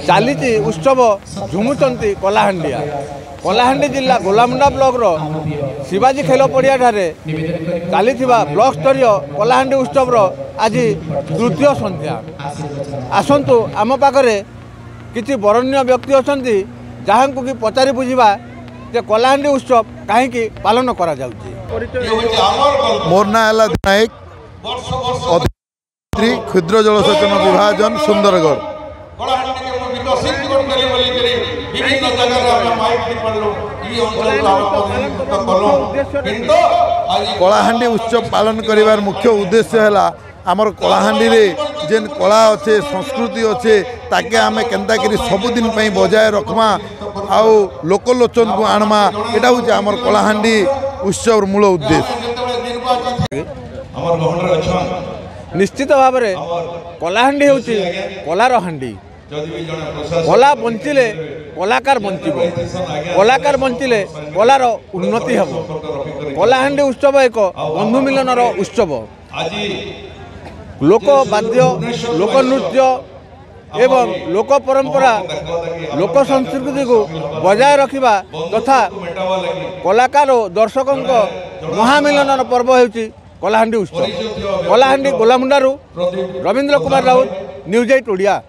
ଚାଲିଛି ଉତ୍ସବ ଝୁମୁଛନ୍ତି କଳାହାଣ୍ଡିଆ। କଳାହାଣ୍ଡି ଜିଲ୍ଲା ଗୋଲାମୁଣ୍ଡା ବ୍ଲକର ଶିବାଜୀ ଖେଳ ପଡ଼ିଆଠାରେ ଚାଲିଥିବା ବ୍ଲକ ସ୍ତରୀୟ କଳାହାଣ୍ଡି ଉତ୍ସବର ଆଜି ତୃତୀୟ ସନ୍ଧ୍ୟା। ଆସନ୍ତୁ ଆମ ପାଖରେ କିଛି ବରଣ୍ୟ ବ୍ୟକ୍ତି ଅଛନ୍ତି, ଯାହାଙ୍କୁ କି ପଚାରି ବୁଝିବା ଯେ କଳାହାଣ୍ଡି ଉତ୍ସବ କାହିଁକି ପାଳନ କରାଯାଉଛି। मोर ना है नायक क्षुद्र जलसेचन विभाजन सुंदरगढ़। कलाहांडी उत्सव पालन करिवार मुख्य उद्देश्य है आमर कलाहांडी रे जेन कला अच्छे संस्कृति अच्छे ताके आमे केंता करी सबुदिन पई बजाय रखमा आउ लोकलोचन को आनमा। एटा हूँ आमर कलाहांडी उत्सव मूल उद्देश्य। निश्चित भाव में कलाहांडी हूँ कलार हांडी। कला बंचिले कलाकार बंचिब, कलाकार बंचिले कलार उन्नति हम। कलाहांडी उत्सव एक बंधु मिलनर उत्सव। लोक वाद्य, लोक नृत्य एवं लोक परंपरा, लोक संस्कृति को बजाय रखा तथा कलाकार और दर्शकों महामिलन पर्व होची कलाहांडी उत्सव। कलाहांडी गोलामुंडारू रवींद्र कुमार राउत, न्यूज 8 ओडिया।